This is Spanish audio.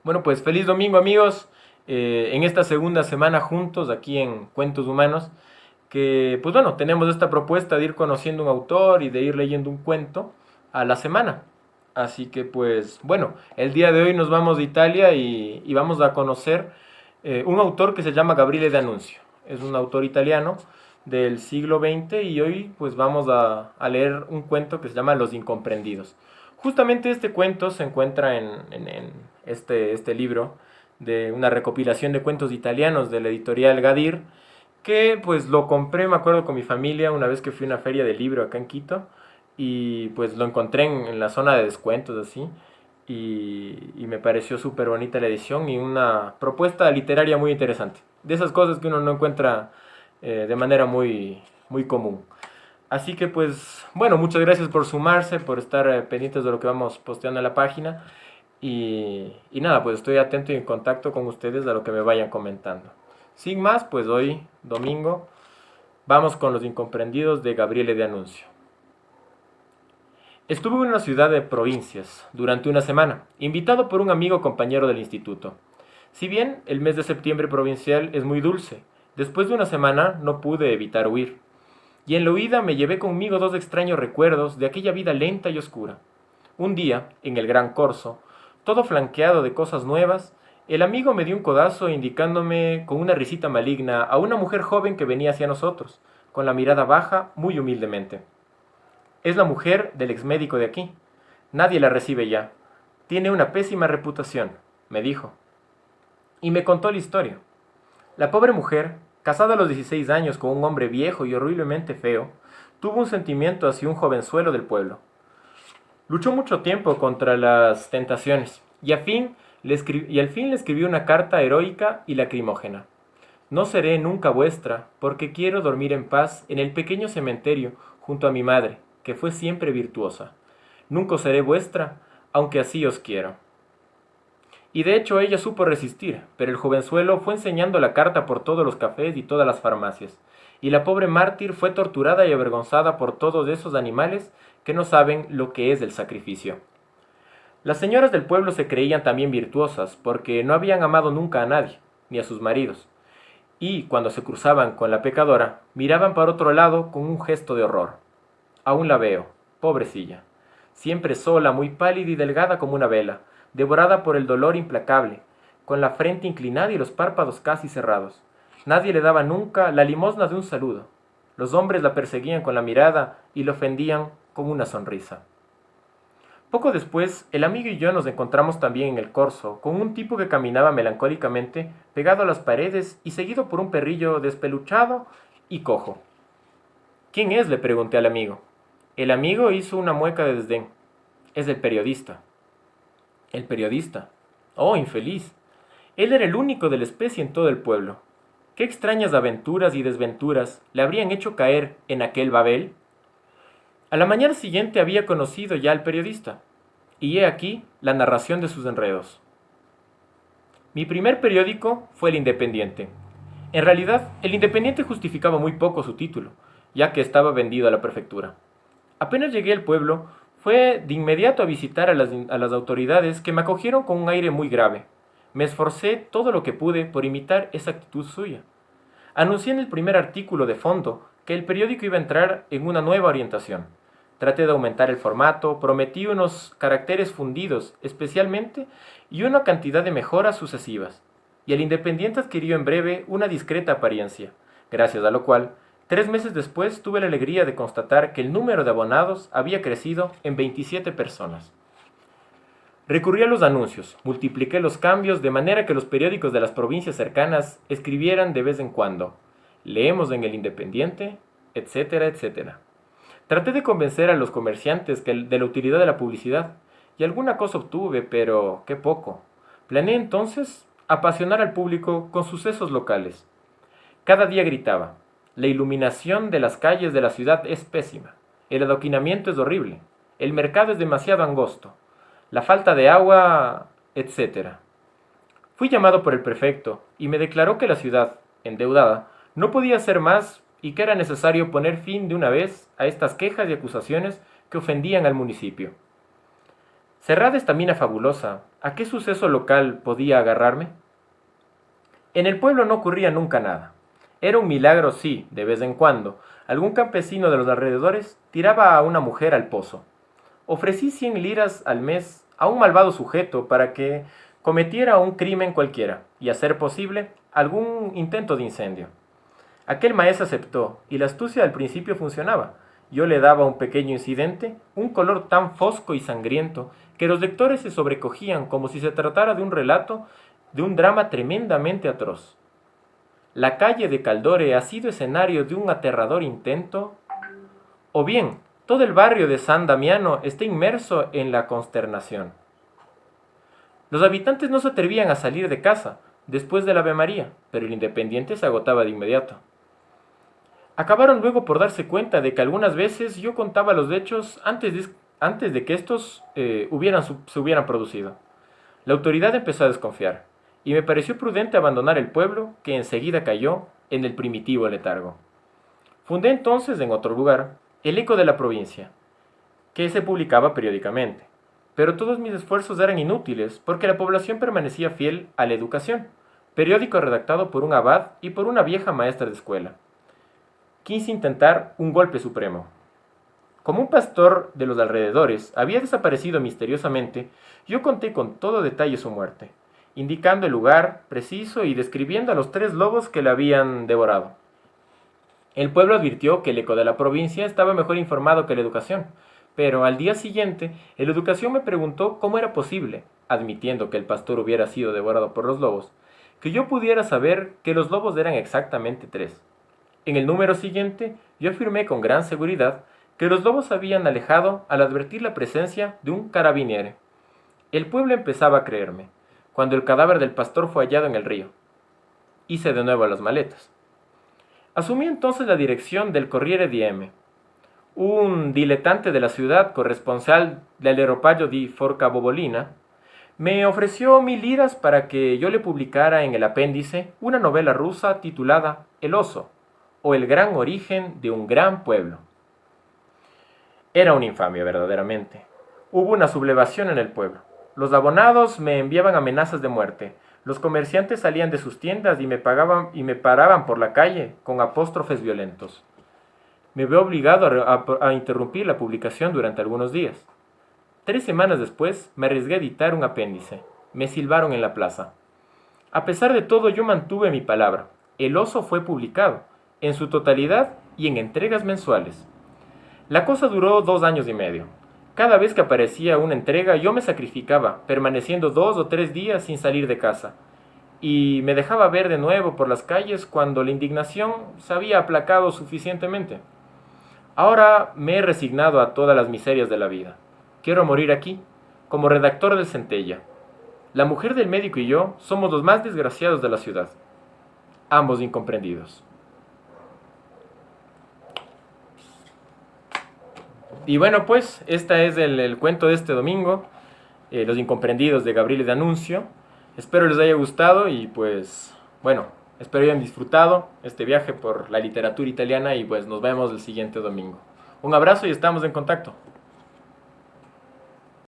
Bueno, pues feliz domingo amigos. En esta segunda semana juntos aquí en Cuentos Humanos, que pues bueno, tenemos esta propuesta de ir conociendo un autor y de ir leyendo un cuento a la semana. Así que pues bueno, el día de hoy nos vamos de Italia y vamos a conocer un autor que se llama Gabriele D'Annunzio. Es un autor italiano del siglo XX y hoy pues vamos a leer un cuento que se llama Los Incomprendidos. Justamente este cuento se encuentra en este libro de una recopilación de cuentos italianos de la editorial Gadir, que pues lo compré, me acuerdo, con mi familia una vez que fui a una feria de libro acá en Quito y pues lo encontré en la zona de descuentos así y me pareció súper bonita la edición y una propuesta literaria muy interesante. De esas cosas que uno no encuentra de manera muy común. Así que pues, bueno, muchas gracias por sumarse, por estar pendientes de lo que vamos posteando en la página. Y nada, pues estoy atento y en contacto con ustedes de lo que me vayan comentando. Sin más, pues hoy, domingo, vamos con Los Incomprendidos de Gabriele de Anuncio. Estuve en una ciudad de provincias durante una semana, invitado por un amigo compañero del instituto. Si bien el mes de septiembre provincial es muy dulce, después de una semana no pude evitar huir. Y en la huida me llevé conmigo dos extraños recuerdos de aquella vida lenta y oscura. Un día, en el Gran Corso, todo flanqueado de cosas nuevas, el amigo me dio un codazo indicándome con una risita maligna a una mujer joven que venía hacia nosotros, con la mirada baja, muy humildemente. Es la mujer del exmédico de aquí. Nadie la recibe ya. Tiene una pésima reputación, me dijo. Y me contó la historia. La pobre mujer, casada a los 16 años con un hombre viejo y horriblemente feo, tuvo un sentimiento hacia un jovenzuelo del pueblo. Luchó mucho tiempo contra las tentaciones y al fin le escribió una carta heroica y lacrimógena. No seré nunca vuestra, porque quiero dormir en paz en el pequeño cementerio junto a mi madre, que fue siempre virtuosa. Nunca seré vuestra, aunque así os quiero. Y de hecho ella supo resistir, pero el jovenzuelo fue enseñando la carta por todos los cafés y todas las farmacias, y la pobre mártir fue torturada y avergonzada por todos esos animales que no saben lo que es el sacrificio. Las señoras del pueblo se creían también virtuosas, porque no habían amado nunca a nadie, ni a sus maridos, y cuando se cruzaban con la pecadora, miraban para otro lado con un gesto de horror. Aún la veo, pobrecilla, siempre sola, muy pálida y delgada como una vela, devorada por el dolor implacable, con la frente inclinada y los párpados casi cerrados. Nadie le daba nunca la limosna de un saludo. Los hombres la perseguían con la mirada y la ofendían con una sonrisa. Poco después, el amigo y yo nos encontramos también en el corso, con un tipo que caminaba melancólicamente, pegado a las paredes y seguido por un perrillo despeluchado y cojo. ¿Quién es?, le pregunté al amigo. El amigo hizo una mueca de desdén. Es el periodista. El periodista. Oh, infeliz. Él era el único de la especie en todo el pueblo. ¿Qué extrañas aventuras y desventuras le habrían hecho caer en aquel Babel? A la mañana siguiente había conocido ya al periodista, y he aquí la narración de sus enredos. Mi primer periódico fue El Independiente. En realidad, El Independiente justificaba muy poco su título, ya que estaba vendido a la prefectura. Apenas llegué al pueblo, fue de inmediato a visitar a las autoridades que me acogieron con un aire muy grave. Me esforcé todo lo que pude por imitar esa actitud suya. Anuncié en el primer artículo de fondo que el periódico iba a entrar en una nueva orientación. Traté de aumentar el formato, prometí unos caracteres fundidos especialmente y una cantidad de mejoras sucesivas. Y el Independiente adquirió en breve una discreta apariencia, gracias a lo cual 3 meses después tuve la alegría de constatar que el número de abonados había crecido en 27 personas. Recurrí a los anuncios, multipliqué los cambios de manera que los periódicos de las provincias cercanas escribieran de vez en cuando. Leemos en el Independiente, etcétera, etcétera. Traté de convencer a los comerciantes de la utilidad de la publicidad, y alguna cosa obtuve, pero qué poco. Planeé entonces apasionar al público con sucesos locales. Cada día gritaba: la iluminación de las calles de la ciudad es pésima, el adoquinamiento es horrible, el mercado es demasiado angosto, la falta de agua, etcétera. Fui llamado por el prefecto y me declaró que la ciudad, endeudada, no podía hacer más y que era necesario poner fin de una vez a estas quejas y acusaciones que ofendían al municipio. Cerrada esta mina fabulosa, ¿a qué suceso local podía agarrarme? En el pueblo no ocurría nunca nada. Era un milagro si, de vez en cuando, algún campesino de los alrededores tiraba a una mujer al pozo. Ofrecí 100 liras al mes a un malvado sujeto para que cometiera un crimen cualquiera y, a ser posible, algún intento de incendio. Aquel maese aceptó, y la astucia al principio funcionaba. Yo le daba a un pequeño incidente un color tan fosco y sangriento que los lectores se sobrecogían como si se tratara de un relato de un drama tremendamente atroz. La calle de Caldore ha sido escenario de un aterrador intento, o bien todo el barrio de San Damiano está inmerso en la consternación. Los habitantes no se atrevían a salir de casa después del Ave María, pero el Independiente se agotaba de inmediato. Acabaron luego por darse cuenta de que algunas veces yo contaba los hechos antes de que estos se hubieran producido. La autoridad empezó a desconfiar, y me pareció prudente abandonar el pueblo, que enseguida cayó en el primitivo letargo. Fundé entonces en otro lugar El Eco de la Provincia, que se publicaba periódicamente. Pero todos mis esfuerzos eran inútiles porque la población permanecía fiel a La Educación, periódico redactado por un abad y por una vieja maestra de escuela. Quise intentar un golpe supremo. Como un pastor de los alrededores había desaparecido misteriosamente, yo conté con todo detalle su muerte, indicando el lugar preciso y describiendo a los 3 lobos que la habían devorado. El pueblo advirtió que El Eco de la Provincia estaba mejor informado que La Educación, pero al día siguiente, La Educación me preguntó cómo era posible, admitiendo que el pastor hubiera sido devorado por los lobos, que yo pudiera saber que los lobos eran exactamente 3. En el número siguiente, yo afirmé con gran seguridad que los lobos se habían alejado al advertir la presencia de un carabiniere. El pueblo empezaba a creerme, cuando el cadáver del pastor fue hallado en el río. Hice de nuevo las maletas. Asumí entonces la dirección del Corriere Diem. Un diletante de la ciudad, corresponsal del Aeropaglio di Forcabobolina, me ofreció 1000 liras para que yo le publicara en el apéndice una novela rusa titulada El oso, o el gran origen de un gran pueblo. Era una infamia verdaderamente. Hubo una sublevación en el pueblo. Los abonados me enviaban amenazas de muerte. Los comerciantes salían de sus tiendas y me paraban por la calle con apóstrofes violentos. Me veo obligado a interrumpir la publicación durante algunos días. 3 semanas después me arriesgué a editar un apéndice. Me silbaron en la plaza. A pesar de todo, yo mantuve mi palabra. El oso fue publicado, en su totalidad y en entregas mensuales. La cosa duró 2 años y medio. Cada vez que aparecía una entrega yo me sacrificaba, permaneciendo 2 o 3 días sin salir de casa, y me dejaba ver de nuevo por las calles cuando la indignación se había aplacado suficientemente. Ahora me he resignado a todas las miserias de la vida. Quiero morir aquí, como redactor del Centella. La mujer del médico y yo somos los más desgraciados de la ciudad, ambos incomprendidos. Y bueno, pues, este es el cuento de este domingo, Los Incomprendidos de Gabriele D'Annunzio. Espero les haya gustado y pues, bueno, espero hayan disfrutado este viaje por la literatura italiana y pues nos vemos el siguiente domingo. Un abrazo y estamos en contacto.